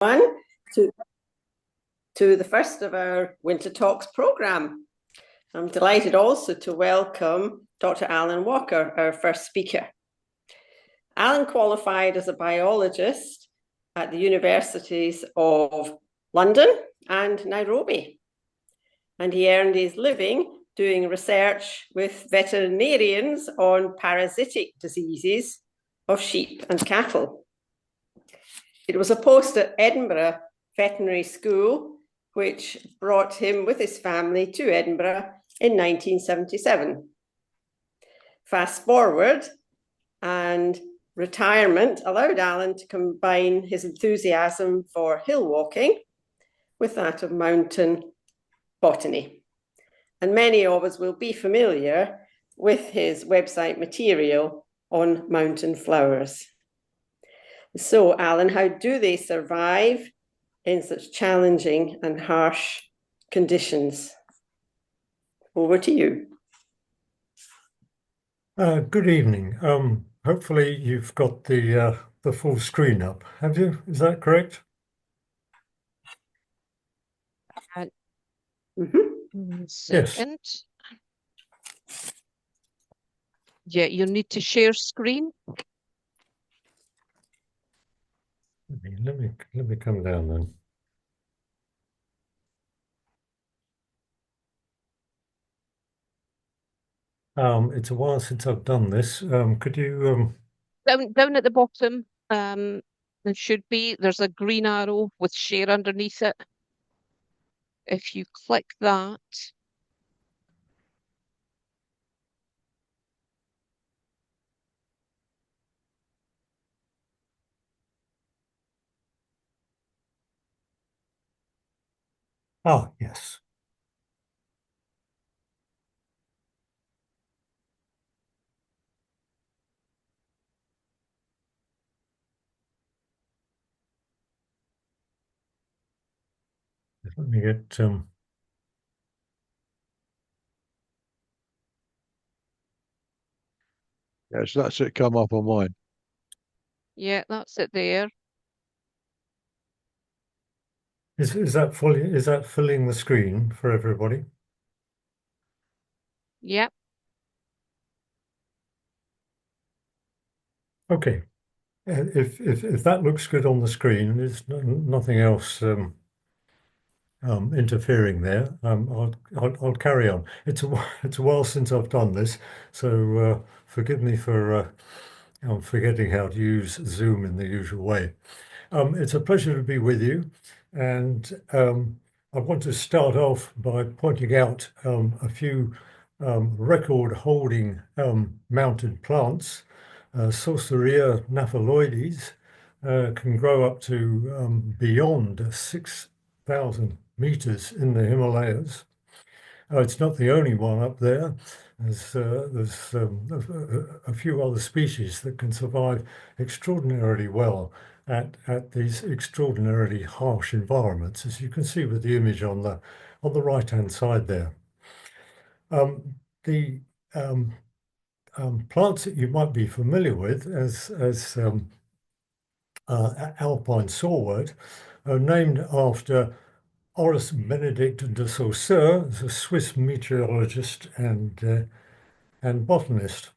to, to the first of our Winter Talks programme. I'm delighted also to welcome Dr. Alan Walker, our first speaker. Alan qualified as a biologist at the universities of London and Nairobi, and he earned his living doing research with veterinarians on parasitic diseases of sheep and cattle. It was a post at Edinburgh Veterinary School which brought him with his family to Edinburgh in 1977. Fast forward, and retirement allowed Alan to combine his enthusiasm for hill walking with that of mountain botany. And many of us will be familiar with his website material on mountain flowers. So, Alan, how do they survive in such challenging and harsh conditions? Over to you. Good evening. Hopefully you've got the full screen up. Have you? Is that correct? Second. Yes. Yeah, you need to share screen. Let me come down then. It's a while since I've done this. Could you down at the bottom, there should be, there's a green arrow with share underneath it. If you click that. Oh, yes. Let me get Yes, that's it come up on mine. Yeah, that's it there. Is that filling the screen for everybody? Yep. Okay. If that looks good on the screen, there's nothing else interfering there. I'll carry on. It's a while since I've done this, so forgive me for forgetting how to use Zoom in the usual way. It's a pleasure to be with you, and I want to start off by pointing out a few record-holding mountain plants. Sauceria gnapholoides can grow up to beyond 6,000 meters in the Himalayas. It's not the only one up there. There's a few other species that can survive extraordinarily well at these extraordinarily harsh environments, as you can see with the image on the right-hand side there. The plants that you might be familiar with as alpine sawwort are named after Horace Benedict de Saussure, a Swiss meteorologist and botanist.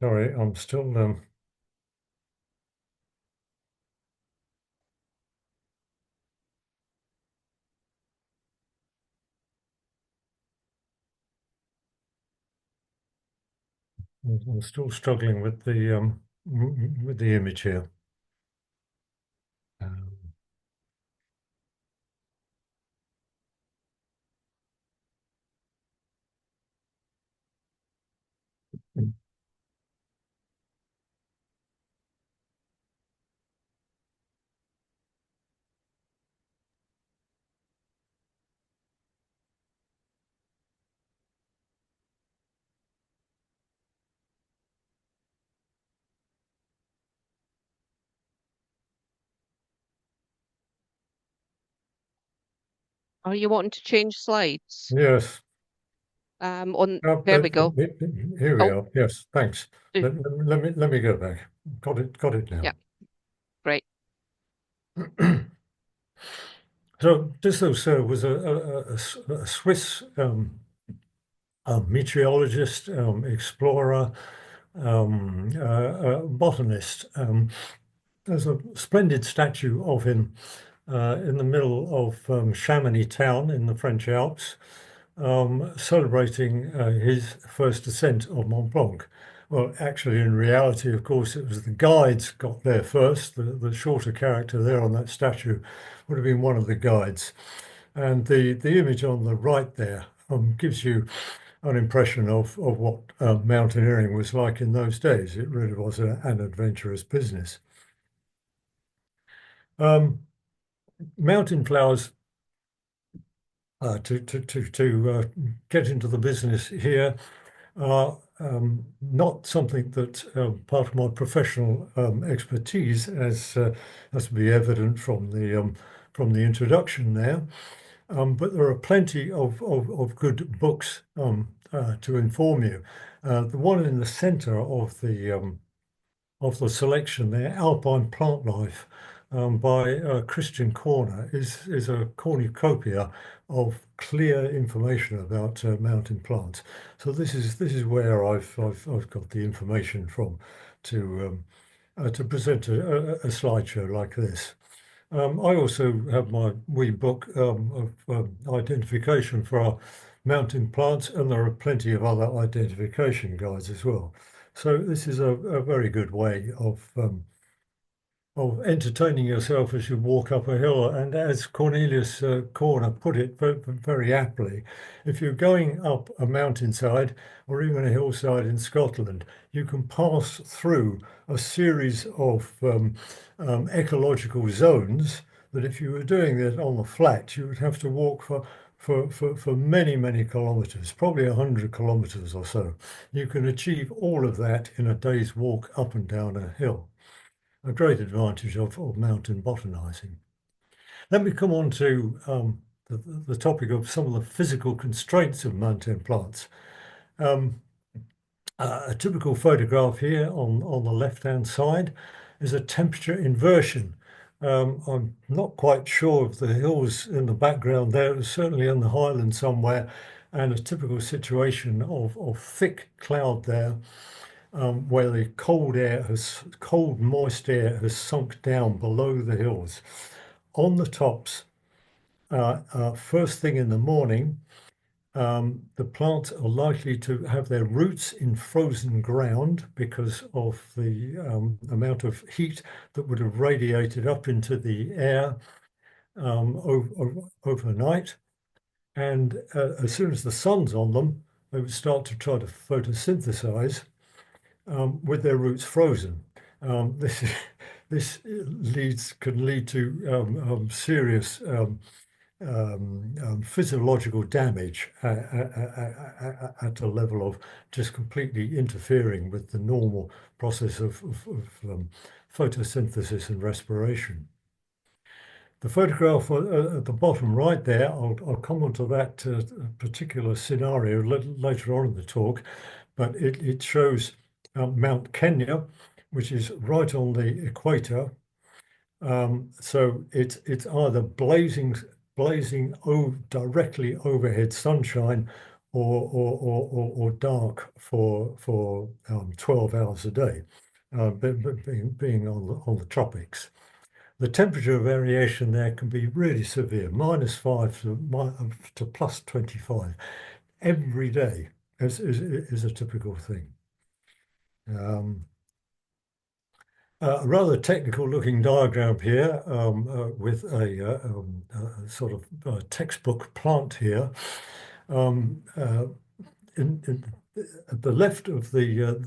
Sorry, I'm still struggling with the image here. Are you wanting to change slides? Yes. There we go. Here we Oh. are. Yes, thanks. Mm. Let me go back. Got it now. Yeah. Great. So Dessau was a Swiss meteorologist, explorer, botanist. There's a splendid statue of him in the middle of Chamonix town in the French Alps, celebrating his first ascent of Mont Blanc. Well, actually, in reality, of course, it was the guides got there first. The shorter character there on that statue would have been one of the guides. And the image on the right there gives you an impression of what mountaineering was like in those days. It really was an adventurous business. Mountain flowers, to get into the business here, are not something that part of my professional expertise, as to be evident from the introduction there. But there are plenty of good books to inform you. The one in the centre of the selection there, Alpine Plant Life, by Christian Corner, is a cornucopia of clear information about mountain plants. So this is where I've got the information from to present a slideshow like this. I also have my wee book of identification for our mountain plants, and there are plenty of other identification guides as well. So this is a very good way of entertaining yourself as you walk up a hill. And as Cornelius Corner put it very aptly, if you're going up a mountainside or even a hillside in Scotland, you can pass through a series of ecological zones that if you were doing that on the flat, you would have to walk for many kilometers, probably 100 kilometers or so. You can achieve all of that in a day's walk up and down a hill. A great advantage of mountain botanizing. Let me come on to the topic of some of the physical constraints of mountain plants. A typical photograph here on the left-hand side is a temperature inversion. I'm not quite sure of the hills in the background there. It's certainly in the highlands somewhere, and a typical situation of thick cloud there, where the cold, moist air has sunk down below the hills. On the tops, first thing in the morning, the plants are likely to have their roots in frozen ground because of the amount of heat that would have radiated up into the air overnight. And as soon as the sun's on them, they would start to try to photosynthesize with their roots frozen. This can lead to serious physiological damage at a level of just completely interfering with the normal process of photosynthesis and respiration. The photograph at the bottom right there, I'll come on to that particular scenario later on in the talk, but it shows Mount Kenya, which is right on the equator. So it's either blazing directly overhead sunshine or dark for 12 hours a day, being on the tropics. The temperature variation there can be really severe, -5 to +25 every day is a typical thing. A rather technical looking diagram here with a sort of textbook plant here. At the left of the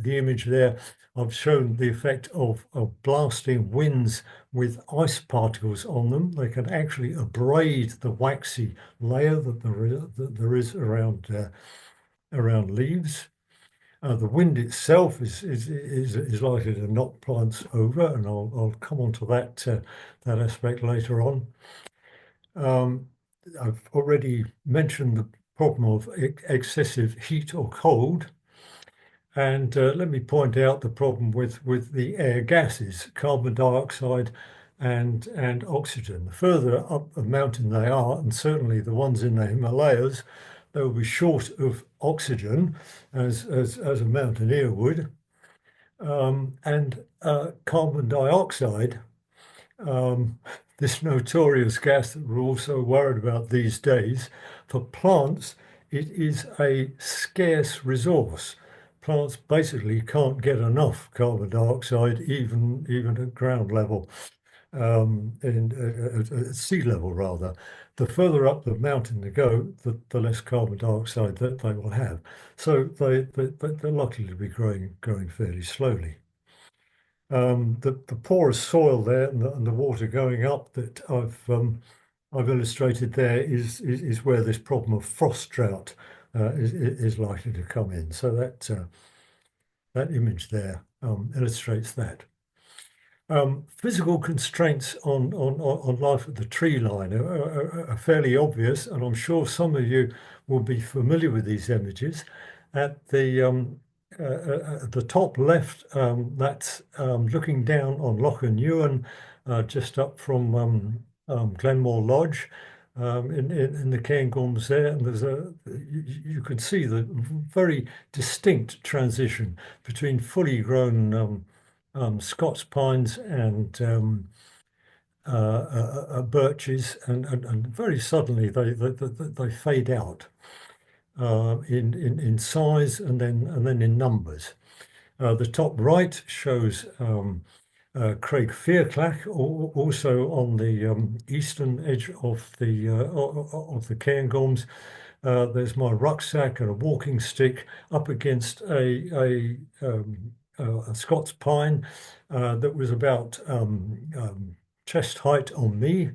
image there, I've shown the effect of blasting winds with ice particles on them. They can actually abrade the waxy layer that there is around leaves. The wind itself is likely to knock plants over, and I'll come on to that aspect later on. I've already mentioned the problem of excessive heat or cold. And let me point out the problem with the air gases, carbon dioxide and oxygen. The further up the mountain they are, and certainly the ones in the Himalayas, they will be short of oxygen, as a mountaineer would, and carbon dioxide, this notorious gas that we're all so worried about these days. For plants, it is a scarce resource. Plants basically can't get enough carbon dioxide, even at ground level, at sea level rather. The further up the mountain they go, the less carbon dioxide that they will have. So they're likely to be growing fairly slowly. The porous soil there and the water going up that I've illustrated there is where this problem of frost drought is likely to come in. So that image there illustrates that. Physical constraints on life at the tree line are fairly obvious, and I'm sure some of you will be familiar with these images. At the top left, that's looking down on Loch Ewan, just up from Glenmore Lodge, in the Cairngorms there, and you can see the very distinct transition between fully grown Scots pines and birches, and very suddenly they fade out in size and then in numbers. The top right shows Craig Fearclack, also on the eastern edge of the Cairngorms. There's my rucksack and a walking stick up against a Scots pine that was about chest height on me,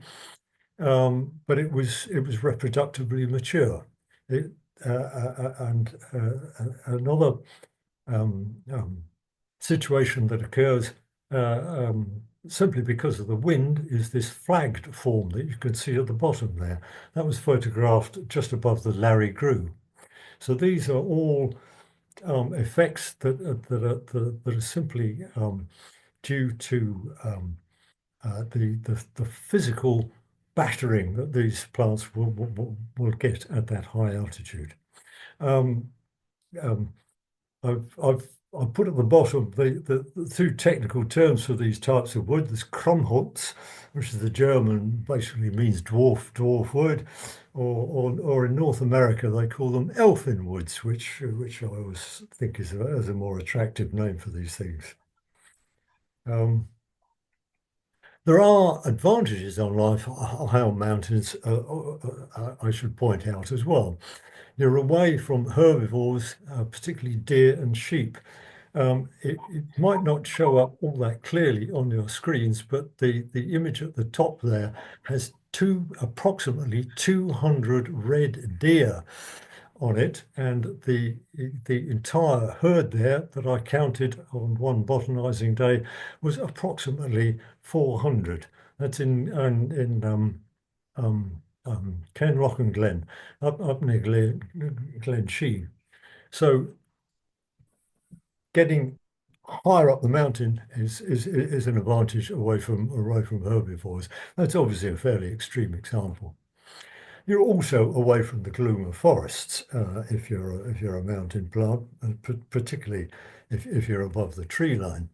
but it was reproductively mature. And another situation that occurs simply because of the wind is this flagged form that you can see at the bottom there. That was photographed just above the Larry Grew. So these are all effects that are simply due to the physical battering that these plants will get at that high altitude. I've put at the bottom the two technical terms for these types of wood. There's Krummholz, which is the German, basically means dwarf wood, or in North America they call them elfin woods, which I always think is a more attractive name for these things. There are advantages on life high on mountains, I should point out as well. You're away from herbivores, particularly deer and sheep. It might not show up all that clearly on your screens, but the image at the top there has approximately 200 red deer on it, and the entire herd there that I counted on one botanizing day was approximately 400. That's in Cairnrock and Glen, up near Glen Shee. So getting higher up the mountain is an advantage away from herbivores. That's obviously a fairly extreme example. You're also away from the gloom of forests if you're a mountain plant, and particularly if you're above the tree line.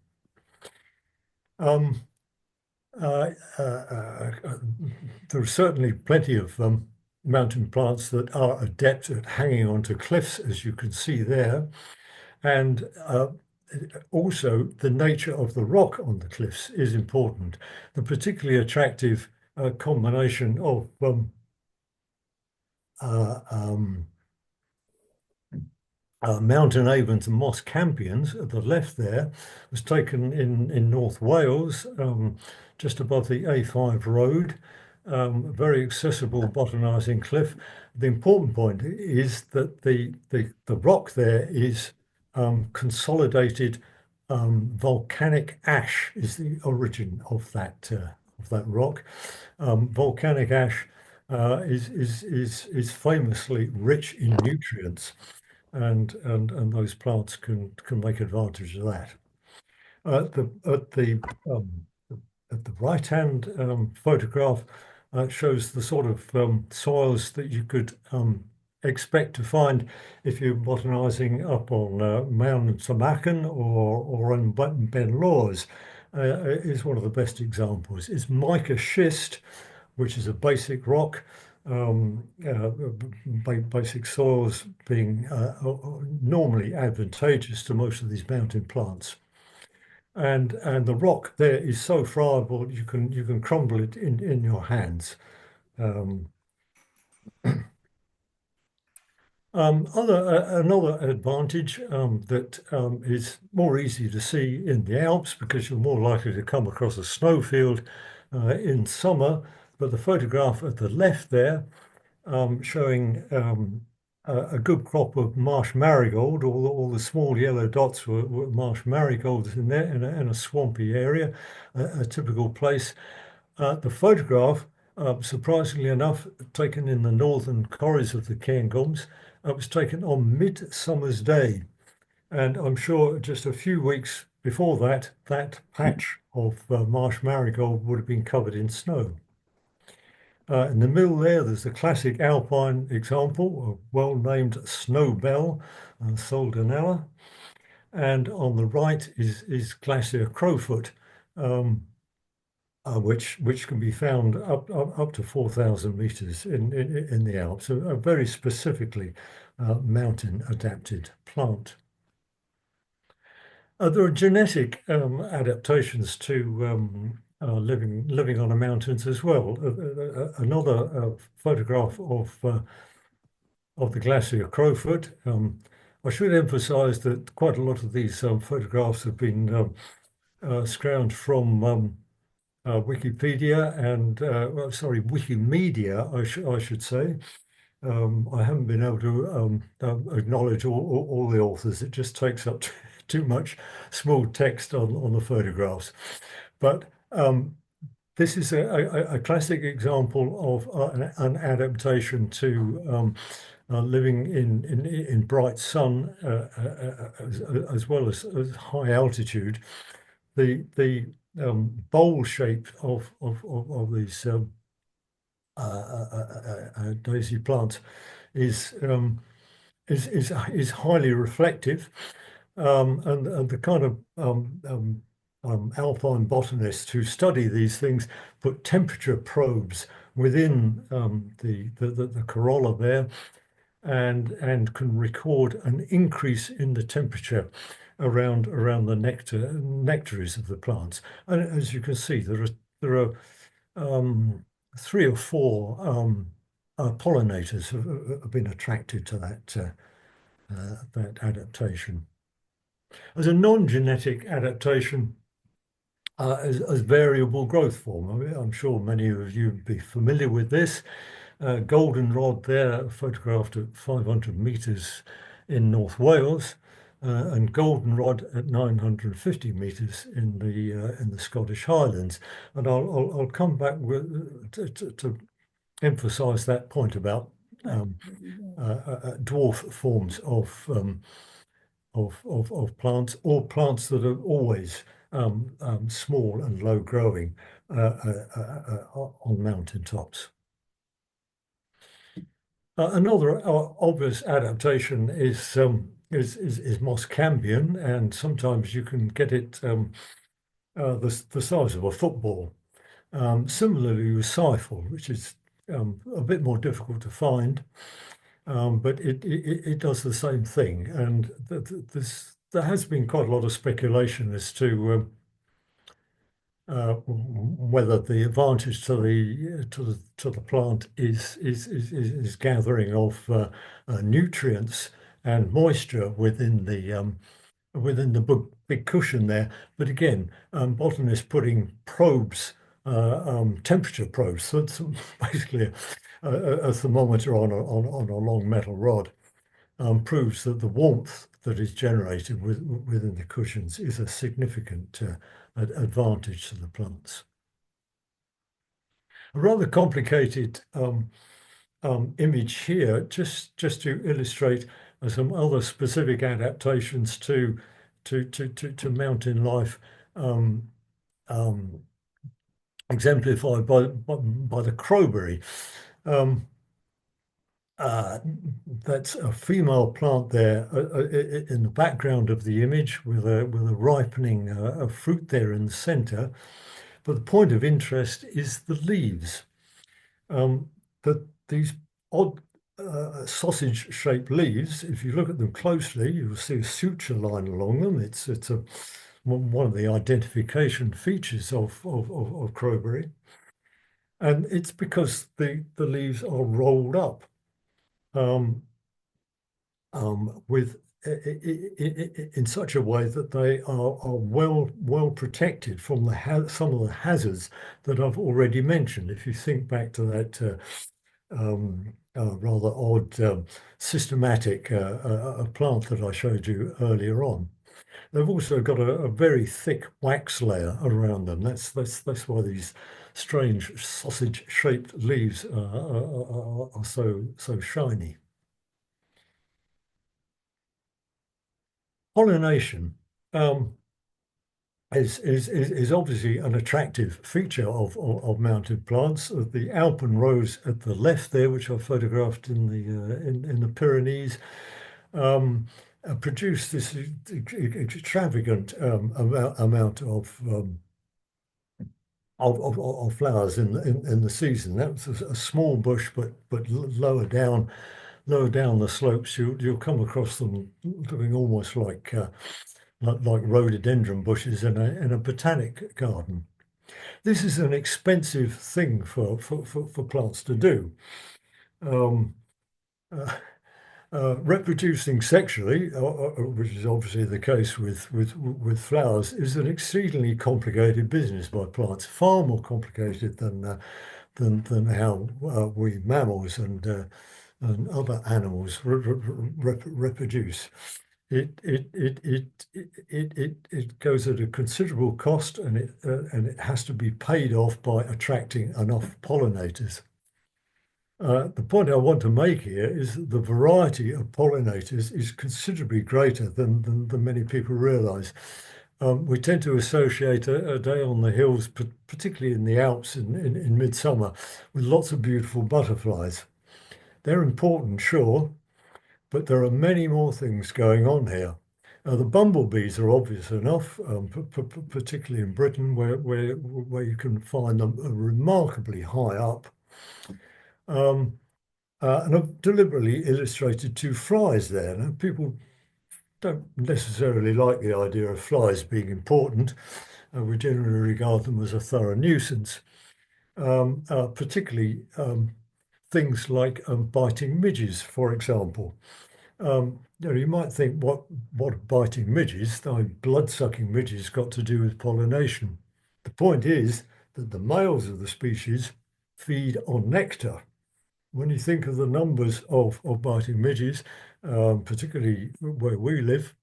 There are certainly plenty of mountain plants that are adept at hanging onto cliffs, as you can see there, and also the nature of the rock on the cliffs is important. The particularly attractive combination of mountain avens and moss campions at the left there was taken in North Wales, just above the A5 road, a very accessible botanizing cliff. The important point is that the rock there is consolidated volcanic ash is the origin of that rock. Volcanic ash is famously rich in nutrients, and those plants can make advantage of that. At the right hand photograph shows the sort of soils that you could expect to find if you're botanizing up on Mount Samacan or on Ben Lawers. Is one of the best examples. It's mica schist, which is a basic rock, basic soils being normally advantageous to most of these mountain plants. And the rock there is so friable you can crumble it in your hands. Another advantage that is more easy to see in the Alps, because you're more likely to come across a snowfield in summer. But the photograph at the left there showing a good crop of marsh marigold. All the small yellow dots were marsh marigolds in there in a swampy area, a typical place. The photograph, surprisingly enough, taken in the northern corries of the Cairngorms, was taken on Midsummer's Day. And I'm sure just a few weeks before that, that patch of marsh marigold would have been covered in snow. In the middle there's the classic alpine example, a well-named snowbell, Soldanella. And on the right is Glacier Crowfoot, which can be found up to 4,000 meters in the Alps, a very specifically mountain-adapted plant. There are genetic adaptations to living on the mountains as well. Another photograph of the Glacier Crowfoot. I should emphasize that quite a lot of these photographs have been scrounged from Wikipedia and Wikimedia, I should say. I haven't been able to acknowledge all the authors. It just takes up too much small text on the photographs. But this is a classic example of an adaptation to living in bright sun as well as high altitude. The bowl shape of these daisy plants is highly reflective, and the kind of alpine botanists who study these things put temperature probes within the corolla there, and can record an increase in the temperature around the nectaries of the plants. And as you can see, there are 3 or 4 pollinators have been attracted to that adaptation. As a non-genetic adaptation, as variable growth form, I'm sure many of you would be familiar with this. Goldenrod there, photographed at 500 meters in North Wales, and goldenrod at 950 meters in the Scottish Highlands. And I'll come back to emphasize that point about dwarf forms of plants, or plants that are always small and low growing on mountain tops. Another obvious adaptation is moss cambium, and sometimes you can get it the size of a football. Similarly with sifal, which is a bit more difficult to find, but it does the same thing. And there has been quite a lot of speculation as to whether the advantage to the plant is gathering of nutrients and moisture within the big cushion there. But again, botanists putting probes, temperature probes, so it's basically a thermometer on a long metal rod, proves that the warmth that is generated within the cushions is a significant advantage to the plants. a rather complicated image here, just to illustrate some other specific adaptations to mountain life, exemplified by the crowberry. That's a female plant there in the background of the image with a ripening fruit there in the center. But the point of interest is the leaves. That these odd sausage-shaped leaves, if you look at them closely, you'll see a suture line along them. It's one of the identification features of crowberry. And it's because the leaves are rolled up with in such a way that they are well protected from some of the hazards that I've already mentioned. If you think back to that rather odd systematic plant that I showed you earlier on. They've also got a very thick wax layer around them. That's why these strange sausage-shaped leaves are so shiny. Pollination is obviously an attractive feature of mountain plants. The Alpenrose at the left there, which I photographed in the Pyrenees, produce this extravagant amount of flowers in the season. That's a small bush, but lower down the slopes, you'll come across them looking almost like rhododendron bushes in a botanic garden. This is an expensive thing for plants to do. Reproducing sexually, which is obviously the case with flowers, is an exceedingly complicated business by plants, far more complicated than how we mammals and other animals reproduce. It goes at a considerable cost, and it has to be paid off by attracting enough pollinators. The point I want to make here is that the variety of pollinators is considerably greater than many people realize. We tend to associate a day on the hills, particularly in the Alps in midsummer, with lots of beautiful butterflies. They're important, sure, but there are many more things going on here. The bumblebees are obvious enough, particularly in Britain, where you can find them remarkably high up. And I've deliberately illustrated two flies there. Now, people don't necessarily like the idea of flies being important. We generally regard them as a thorough nuisance, particularly things like biting midges, for example. You might think, what biting midges, blood-sucking midges, got to do with pollination? The point is that the males of the species feed on nectar. When you think of the numbers of biting midges, particularly where we live,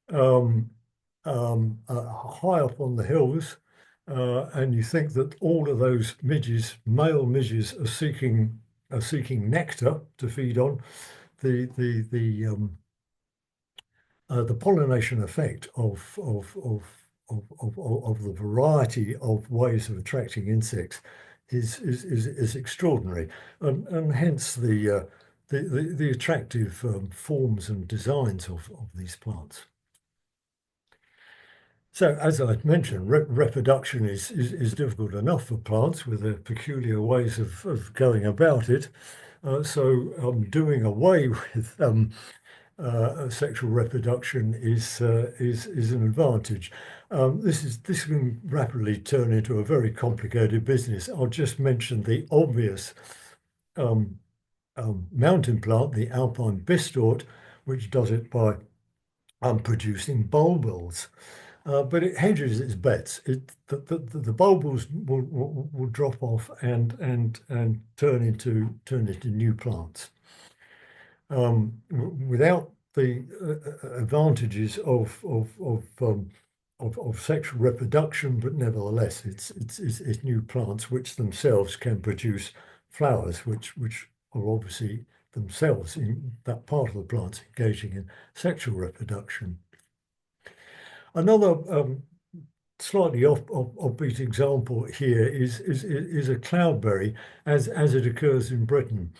high up on the hills, and you think that all of those midges, male midges, are seeking nectar to feed on, the pollination effect of the variety of ways of attracting insects is extraordinary, and hence the attractive forms and designs of these plants. So, as I mentioned, reproduction is difficult enough for plants with their peculiar ways of going about it. So doing away with sexual reproduction is an advantage. This can rapidly turn into a very complicated business. I'll just mention the obvious mountain plant, the Alpine Bistort, which does it by producing bulbils. But it hedges its bets. The bulbils will drop off and turn into new plants. Without the advantages of of sexual reproduction, but nevertheless, it's new plants which themselves can produce flowers, which are obviously themselves in that part of the plants engaging in sexual reproduction. Another slightly offbeat example here is a cloudberry as it occurs in Britain.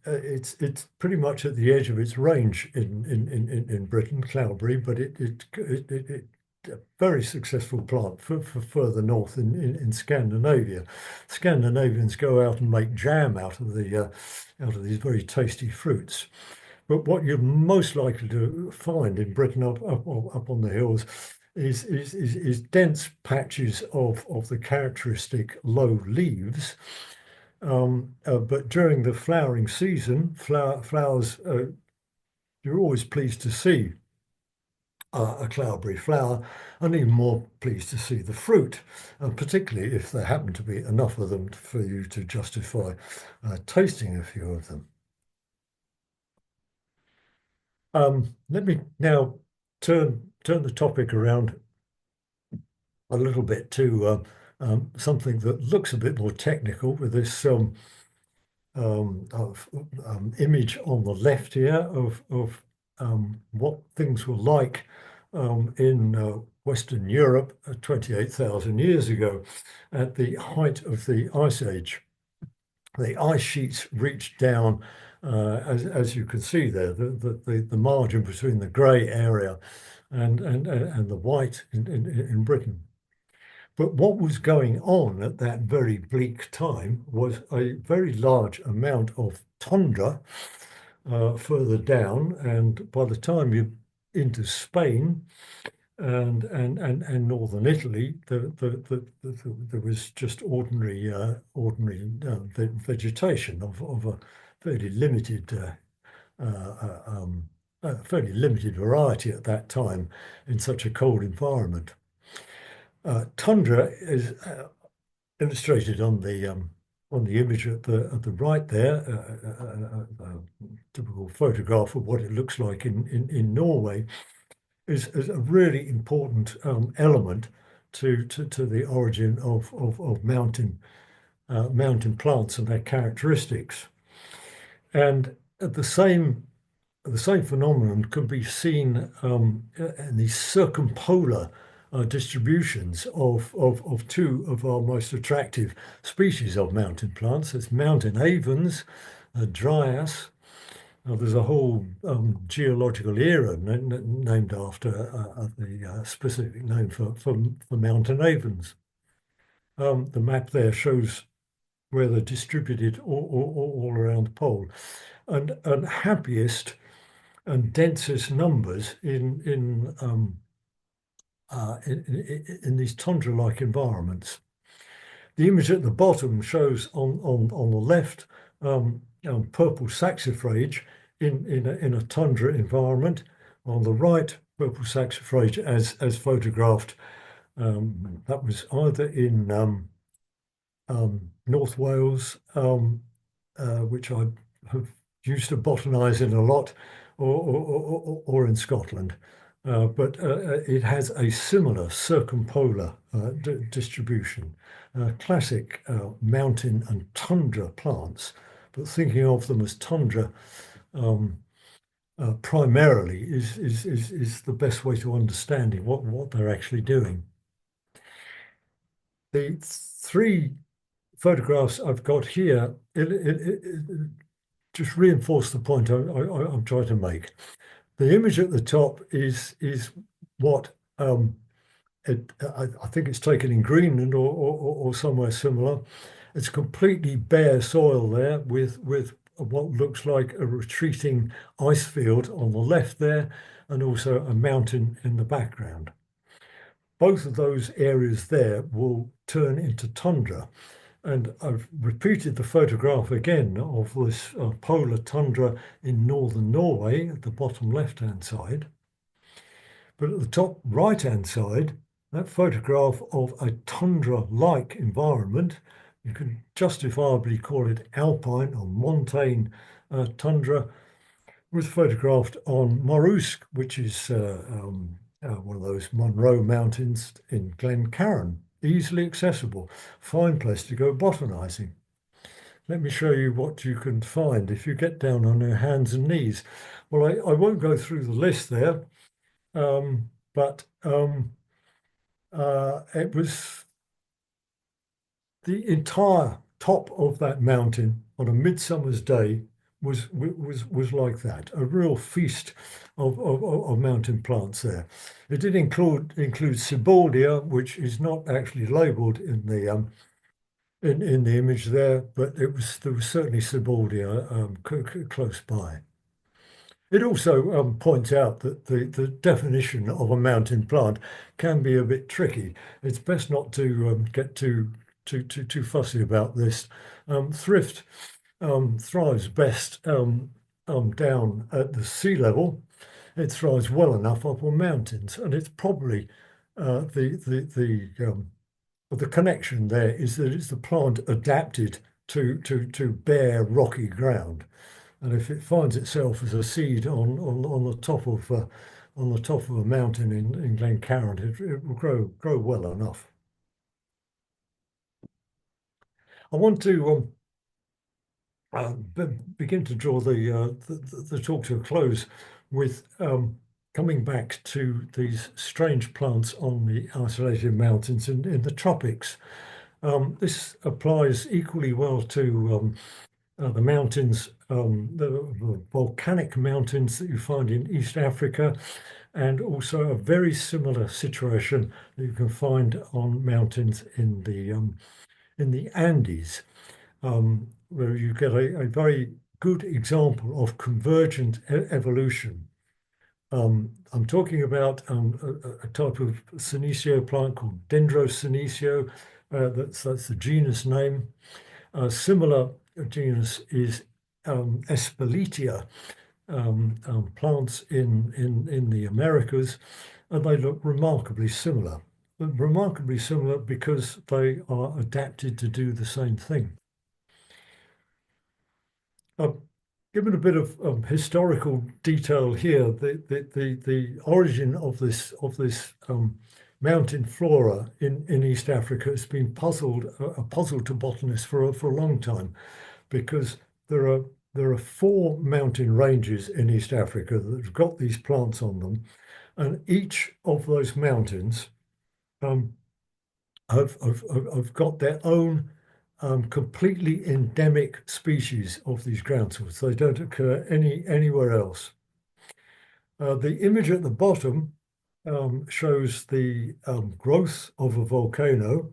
It's pretty much at the edge of its range in Britain, cloudberry, but it a very successful plant for further north in Scandinavia. Scandinavians go out and make jam out of these very tasty fruits. But what you're most likely to find in Britain up on the hills is dense patches of the characteristic low leaves. But during the flowering season, flowers, you're always pleased to see a cloudberry flower, and even more pleased to see the fruit, particularly if there happen to be enough of them for you to justify tasting a few of them. Let me now turn the topic around a little bit to something that looks a bit more technical with this image on the left here of what things were like in Western Europe 28,000 years ago at the height of the Ice Age. The ice sheets reached down, as you can see there, the margin between the grey area and the white in Britain. But what was going on at that very bleak time was a very large amount of tundra further down, and by the time you're into Spain and northern Italy, there was just ordinary vegetation of a fairly limited variety at that time in such a cold environment. Tundra is illustrated on the image at the right there, a typical photograph of what it looks like in Norway, is a really important element to the origin of mountain plants and their characteristics. And the same phenomenon can be seen in these circumpolar distributions of two of our most attractive species of mountain plants. It's mountain avens, dryas. There's a whole geological era named after the specific name for mountain avens. The map there shows where they're distributed all around the pole, and happiest and densest numbers in these tundra-like environments. The image at the bottom shows on the left purple saxifrage in a tundra environment. On the right, purple saxifrage as photographed. That was either in North Wales, which I have used to botanise in a lot, or in Scotland. But it has a similar circumpolar distribution. Classic mountain and tundra plants, but thinking of them as tundra primarily is the best way to understanding what they're actually doing. The three photographs I've got here just reinforce the point I'm trying to make. The image at the top is what I think it's taken in Greenland or somewhere similar. It's completely bare soil there with what looks like a retreating ice field on the left there, and also a mountain in the background. Both of those areas there will turn into tundra. And I've repeated the photograph again of this polar tundra in northern Norway at the bottom left-hand side. But at the top right-hand side, that photograph of a tundra-like environment, you can justifiably call it alpine or montane tundra, was photographed on Morusk, which is one of those Monroe Mountains in Glencairn, easily accessible, fine place to go botanizing. Let me show you what you can find if you get down on your hands and knees. Well, I won't go through the list there, but it was the entire top of that mountain on a midsummer's day was like that, a real feast of mountain plants there. It did include Sibbaldea, which is not actually labelled in the in the image there, but there was certainly Sibbaldea close by. It also points out that the definition of a mountain plant can be a bit tricky. It's best not to get too fussy about this. Thrift thrives best down at the sea level. It thrives well enough up on mountains, and it's probably the connection there is that it's the plant adapted to bare rocky ground. And if it finds itself as a seed on the top of a mountain in Glencairn, it will grow well enough. I want to begin to draw the talk to a close with coming back to these strange plants on the isolated mountains in the tropics. This applies equally well to the mountains, the volcanic mountains that you find in East Africa, and also a very similar situation that you can find on mountains in the Andes, where you get a very good example of convergent evolution. I'm talking about a type of senecio plant called Dendrosenecio. That's the genus name. A similar genus is Espeletia, plants in the Americas, and they look remarkably similar. Remarkably similar because they are adapted to do the same thing. Given a bit of historical detail here, the origin of this mountain flora in East Africa has been a puzzle to botanists for a long time, because there are 4 mountain ranges in East Africa that have got these plants on them, and each of those mountains have got their own completely endemic species of these groundsels. They don't occur anywhere else. The image at the bottom shows the growth of a volcano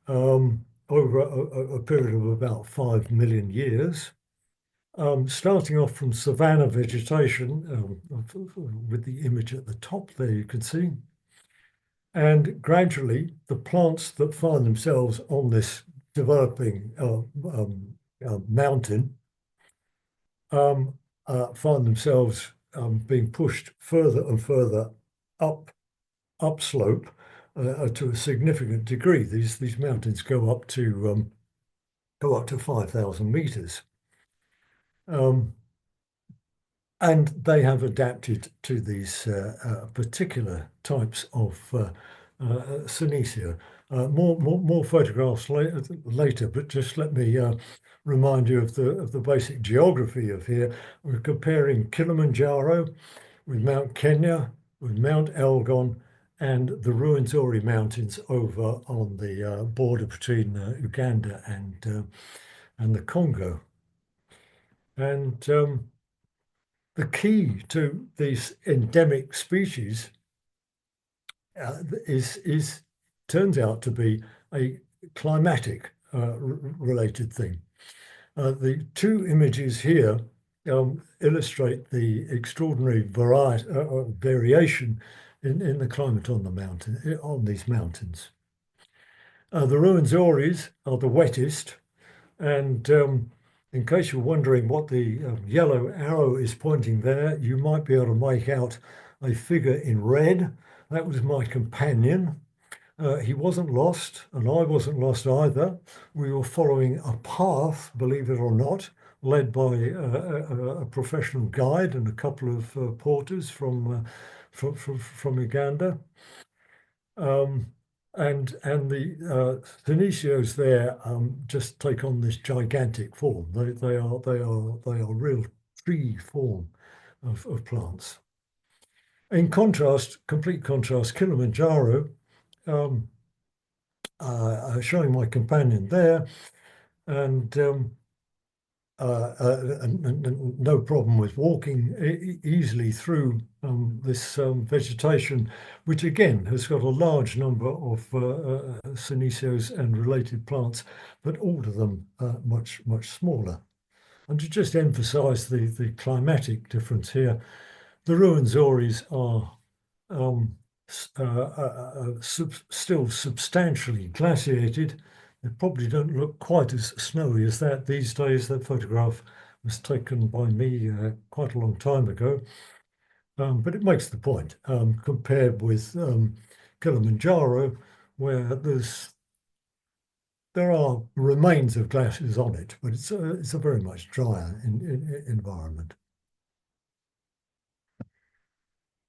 over a period of about 5 million years, starting off from savanna vegetation, with the image at the top there you can see, and gradually the plants that find themselves on this developing mountain find themselves being pushed further and further upslope to a significant degree. These mountains go up to 5,000 meters, and they have adapted to these particular types of senecio. More photographs later, but just let me remind you of the basic geography of here. We're comparing Kilimanjaro with Mount Kenya, with Mount Elgon, and the Ruwenzori Mountains over on the border between Uganda and the Congo. And the key to these endemic species turns out to be a climatic related thing. The 2 images here illustrate the extraordinary variation in the climate on these mountains. The Ruwenzoris are the wettest, and in case you're wondering what the yellow arrow is pointing there, you might be able to make out a figure in red. That was my companion. He wasn't lost, and I wasn't lost either. We were following a path, believe it or not, led by a professional guide and a couple of porters from Uganda. And the Senesio's there just take on this gigantic form. They are real tree form of plants. In contrast, complete contrast, Kilimanjaro, showing my companion there, and no problem with walking easily through this vegetation, which again has got a large number of Senesios and related plants, but all of them much smaller. And to just emphasize the climatic difference here, the Ruwenzori's are still substantially glaciated. They probably don't look quite as snowy as that these days. That photograph was taken by me quite a long time ago. But it makes the point compared with Kilimanjaro, where there are remains of glaciers on it, but it's a very much drier environment.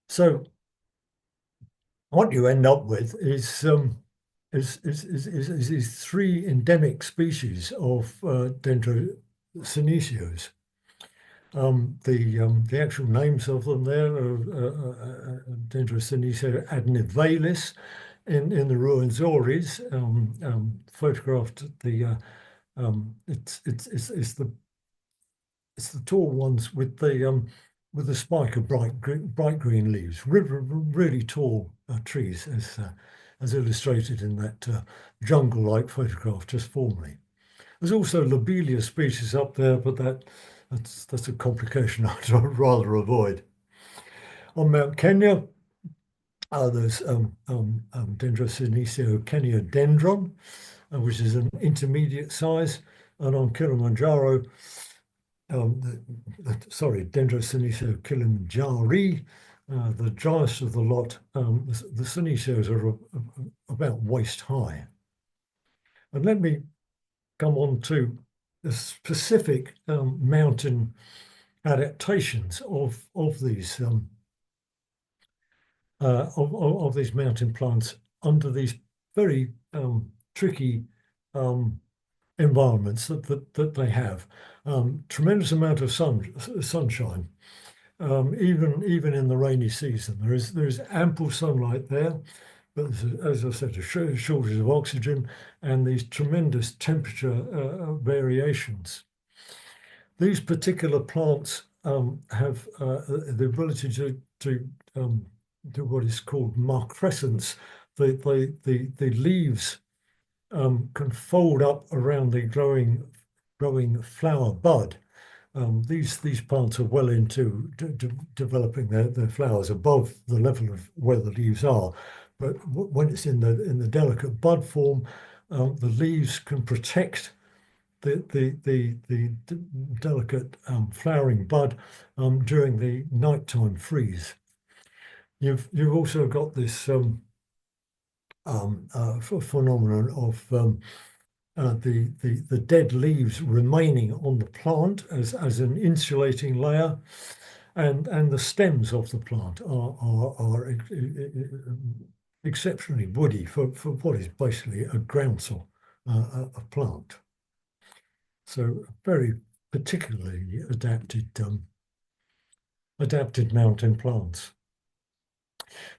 So what you end up with is three endemic species of Dendrosenesios. The actual names of them there are Dendrosenesio adnivalis in the Ruwenzori's, photographed at the it's the tall ones with the spike of bright green leaves, really tall trees, as illustrated in that jungle-like photograph just formerly. There's also lobelia species up there, but that's a complication I'd rather avoid. On Mount Kenya, there's Dendrosenesio keniodendron, which is an intermediate size, and on Kilimanjaro, Dendrosenesio kilimanjari, the driest of the lot. The Senesios are about waist high. And let me come on to the specific mountain adaptations of these mountain plants under these very tricky environments that they have. Tremendous amount of sunshine, even in the rainy season. There is ample sunlight there, but as I said, a shortage of oxygen and these tremendous temperature variations. These particular plants have the ability to do what is called marcrescence. The leaves can fold up around the growing flower bud. These plants are well into developing their flowers above the level of where the leaves are, but when it's in the delicate bud form, the leaves can protect the delicate flowering bud during the nighttime freeze. You've also got this phenomenon of the dead leaves remaining on the plant as an insulating layer, and the stems of the plant are exceptionally woody for what is basically a groundsel, a plant. So very particularly adapted mountain plants.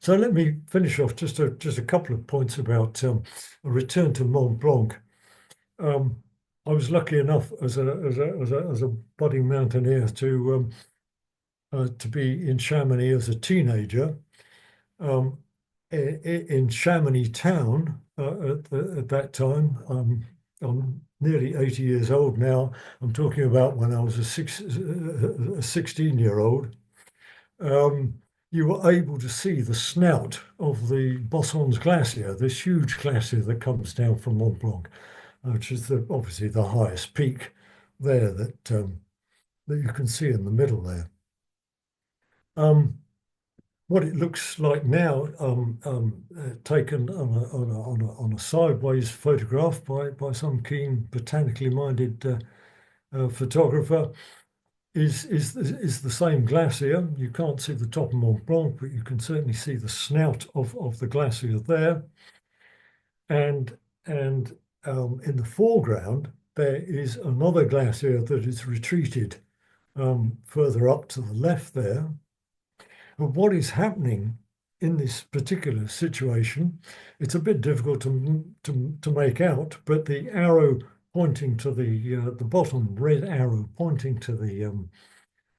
So let me finish off just a couple of points about a return to Mont Blanc. I was lucky enough as a budding mountaineer to be in Chamonix as a teenager. In Chamonix town at that time, I'm nearly 80 years old now. I'm talking about when I was a 16-year-old. You were able to see the snout of the Bossons Glacier, this huge glacier that comes down from Mont Blanc, which is obviously the highest peak there that you can see in the middle there. What it looks like now, taken on a sideways photograph by some keen botanically minded photographer, is the same glacier. You can't see the top of Mont Blanc, but you can certainly see the snout of the glacier there. And in the foreground, there is another glacier that is retreated further up to the left there. But what is happening in this particular situation, it's a bit difficult to make out, but the arrow pointing to the bottom red arrow pointing to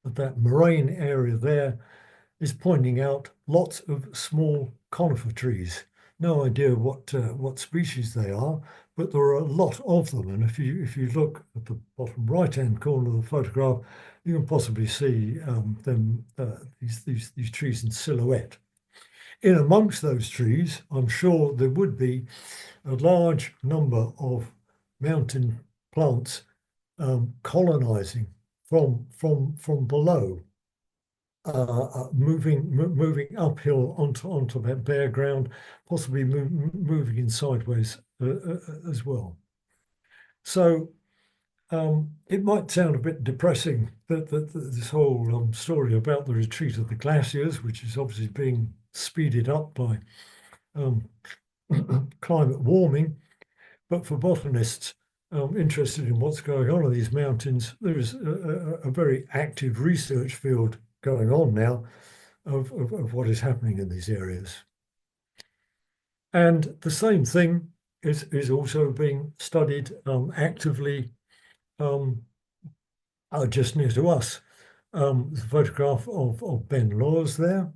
that moraine area there is pointing out lots of small conifer trees. No idea what species they are, but there are a lot of them. And if you look at the bottom right-hand corner of the photograph, you can possibly see these trees in silhouette. In amongst those trees, I'm sure there would be a large number of mountain plants colonizing from below, moving uphill onto that bare ground, possibly moving in sideways as well. So it might sound a bit depressing that this whole story about the retreat of the glaciers, which is obviously being speeded up by climate warming, but for botanists interested in what's going on in these mountains, there is a very active research field going on now of what is happening in these areas. And the same thing is also being studied actively just near to us. There's a photograph of Ben Lawes there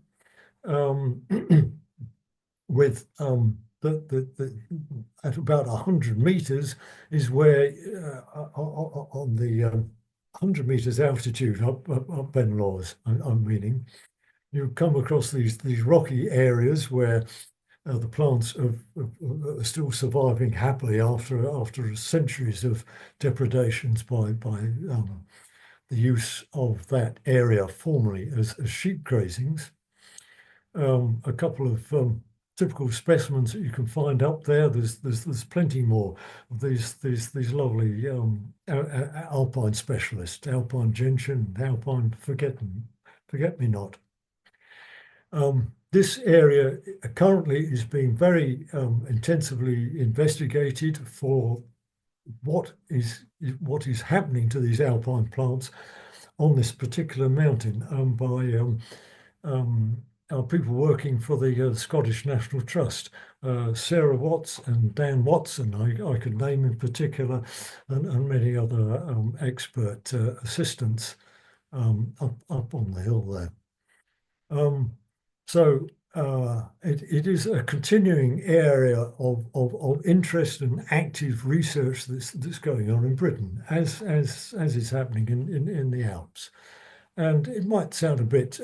with at about 100 meters is where on the 100 meters altitude up Ben Lawes, I'm meaning, you come across these rocky areas where the plants are still surviving happily after centuries of depredations by the use of that area formerly as sheep grazings. A couple of typical specimens that you can find up there. There's plenty more of these lovely alpine specialists, alpine gentian, alpine forget-me-not. This area currently is being very intensively investigated for what is happening to these alpine plants on this particular mountain by our people working for the Scottish National Trust, Sarah Watts and Dan Watson, I could name in particular, and many other expert assistants up on the hill there. So it is a continuing area of interest and active research that's going on in Britain, as is happening in the Alps. And it might sound a bit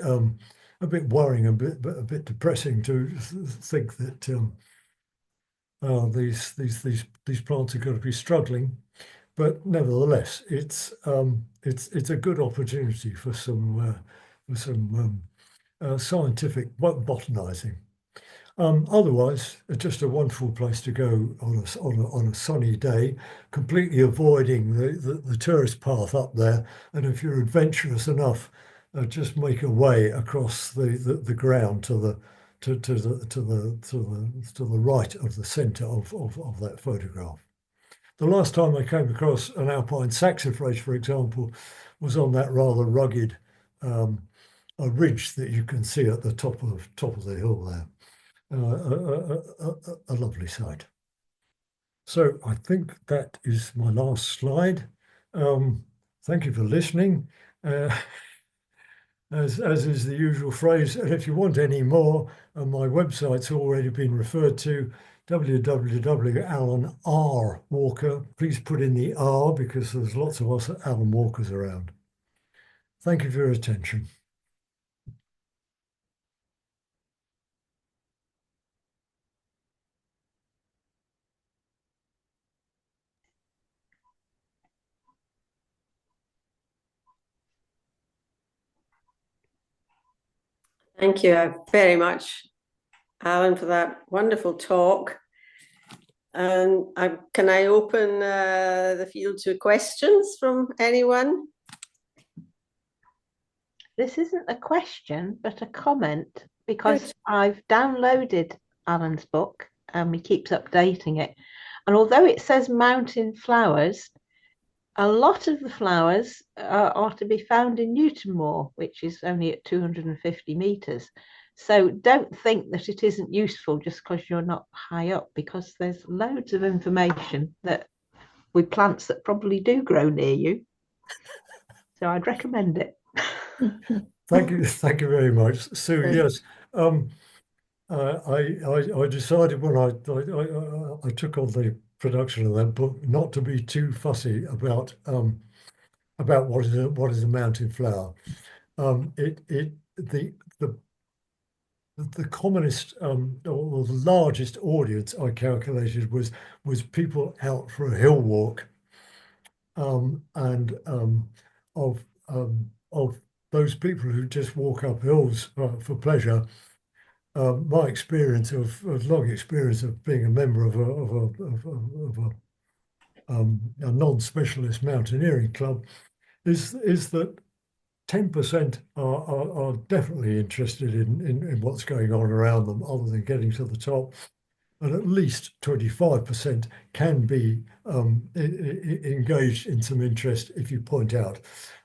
worrying, a bit depressing to think that these plants are going to be struggling, but nevertheless, it's a good opportunity for some scientific botanizing. Otherwise, just a wonderful place to go on a sunny day, completely avoiding the tourist path up there. And if you're adventurous enough, just make a way across the ground to the right of the centre of that photograph. The last time I came across an alpine saxifrage, for example, was on that rather rugged a ridge that you can see at the top of the hill there. A lovely sight. So I think that is my last slide. Thank you for listening. As is the usual phrase, and if you want any more, my website's already been referred to, www.Alan R. Walker. Please put in the R because there's lots of us Alan Walkers around. Thank you for your attention. Thank you very much, Alan, for that wonderful talk. And can I open the field to questions from anyone? This isn't a question, but a comment, because Good. I've downloaded Alan's book and he keeps updating it. And although it says mountain flowers, a lot of the flowers are to be found in Newtonmore, which is only at 250 meters. So don't think that it isn't useful just because you're not high up, because there's loads of information that with plants that probably do grow near you. So I'd recommend it. Thank you very much, Sue. Yes, I decided when I took on the production of that book not to be too fussy about what is a mountain flower. The commonest or the largest audience I calculated was people out for a hill walk, and of those people who just walk up hills for pleasure. My experience of long experience of being a member of a non-specialist mountaineering club is that 10% are definitely interested in what's going on around them, other than getting to the top, and at least 25% can be engaged in some interest if you point out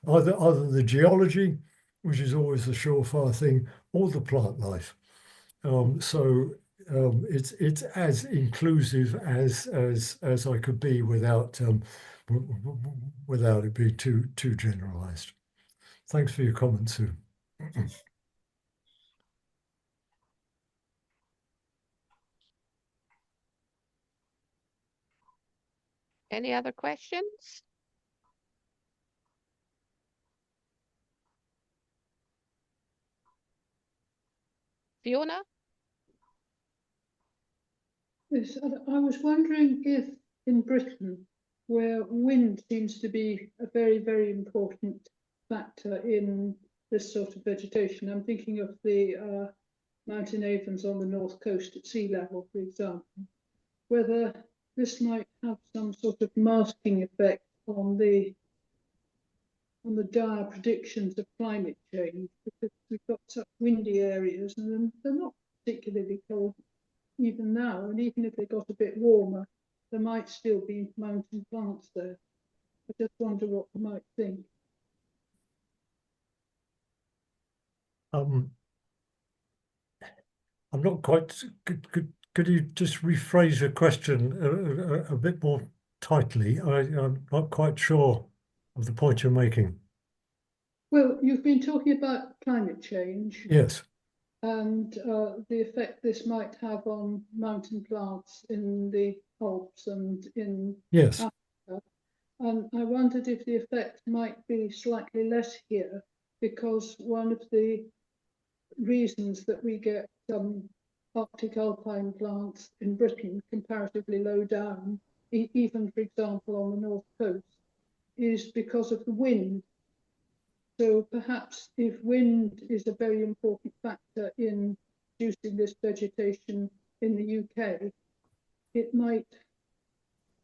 either the geology, which is always the surefire thing, or the plant life. It's as inclusive as I could be without it being too generalized. Thanks for your comment, Sue. Any other questions? Fiona? Yes, I was wondering if in Britain, where wind seems to be a very, very important factor in this sort of vegetation, I'm thinking of the mountain avens on the north coast at sea level, for example, whether this might have some sort of masking effect on the dire predictions of climate change, because we've got such windy areas and they're not particularly cold even now, and even if they got a bit warmer, there might still be mountain plants there. I just wonder what you might think. I'm not quite. Could you just rephrase your question a bit more tightly? I'm not quite sure of the point you're making. Well, you've been talking about climate change. Yes. And the effect this might have on mountain plants in the Alps and in Yes. Africa. And I wondered if the effect might be slightly less here, because one of the reasons that we get some Arctic alpine plants in Britain comparatively low down, even for example on the north coast, is because of the wind. So perhaps if wind is a very important factor in producing this vegetation in the UK, it might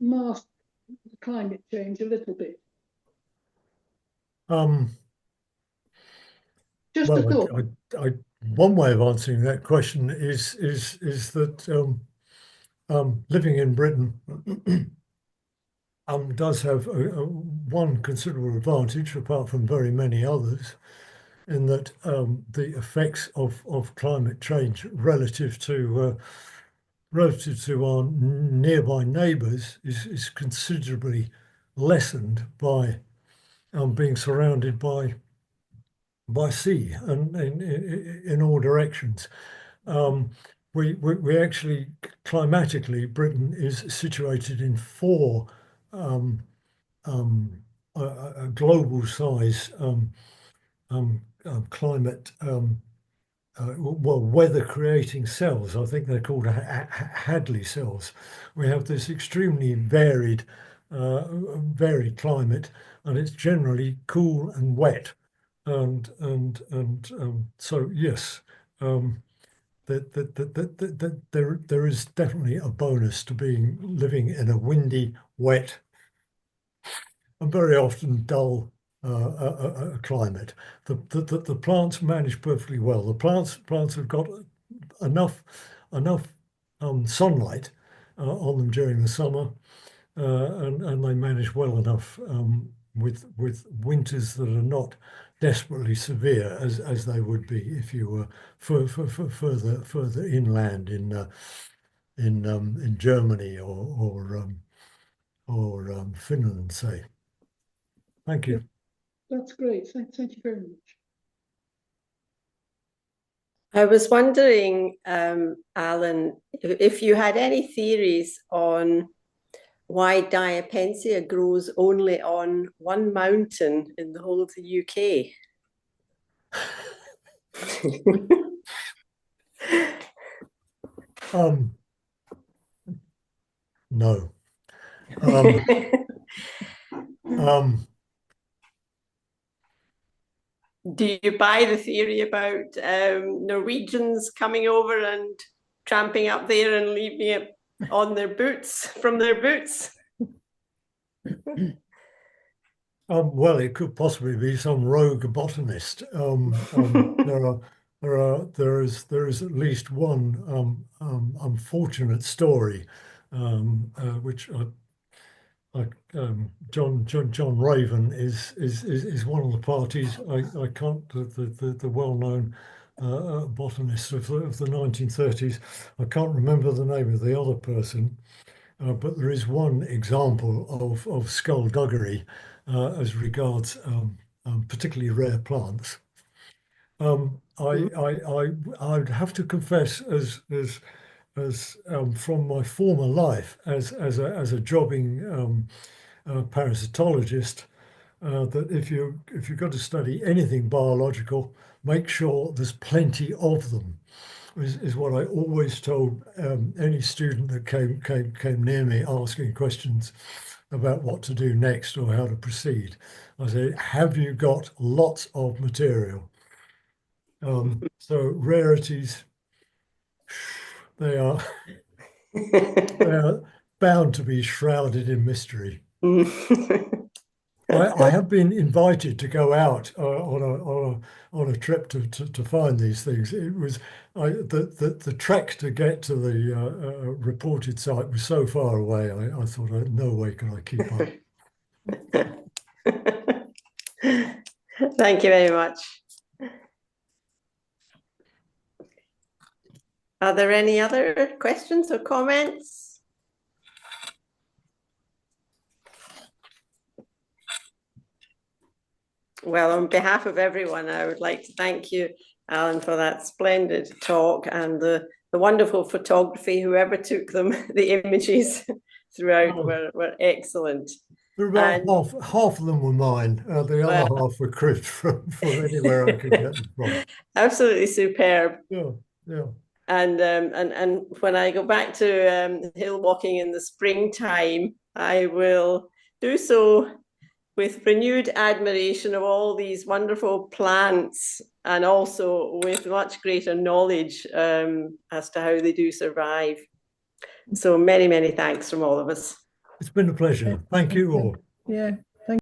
mask the climate change a little bit. Just a Well, thought. one way of answering that question is that living in Britain does have one considerable advantage, apart from very many others, in that the effects of climate change relative to our nearby neighbours is considerably lessened by being surrounded by sea and in all directions. We actually, climatically, Britain is situated in four a global size climate, weather creating cells. I think they're called Hadley cells. We have this extremely varied climate, and it's generally cool and wet. And so yes, there is definitely a bonus to living in a windy, wet, and very often dull climate. The plants manage perfectly well. The plants have got enough sunlight on them during the summer, and they manage well enough with winters that are not desperately severe as they would be if you were further inland in Germany or Finland, say. Thank you. That's great. Thank you very much. I was wondering, Alan, if you had any theories on why Diapensia grows only on one mountain in the whole of the UK. No. Do you buy the theory about Norwegians coming over and tramping up there and leaving it on their boots, from their boots? Well, it could possibly be some rogue botanist. There is at least one unfortunate story, which John Raven is one of the parties. I can't the well-known botanist of the 1930s. I can't remember the name of the other person, but there is one example of skullduggery as regards particularly rare plants. I'd have to confess, as from my former life as a jobbing parasitologist, that if you've got to study anything biological, make sure there's plenty of them. Is what I always told any student that came near me asking questions about what to do next or how to proceed. I say, have you got lots of material? So rarities, they are bound to be shrouded in mystery. I have been invited to go out on a trip to find these things. It was the trek to get to the reported site was so far away. I thought, no way can I keep up. Thank you very much. Are there any other questions or comments? Well, on behalf of everyone, I would like to thank you, Alan, for that splendid talk and the wonderful photography. Whoever took them, the images throughout were excellent. About half of them were mine. The other half were cribbed from anywhere I could get them from. Absolutely superb. Yeah. And when I go back to hill walking in the springtime, I will do so with renewed admiration of all these wonderful plants, and also with much greater knowledge as to how they do survive. So many, many thanks from all of us. It's been a pleasure. Thank you all. Yeah.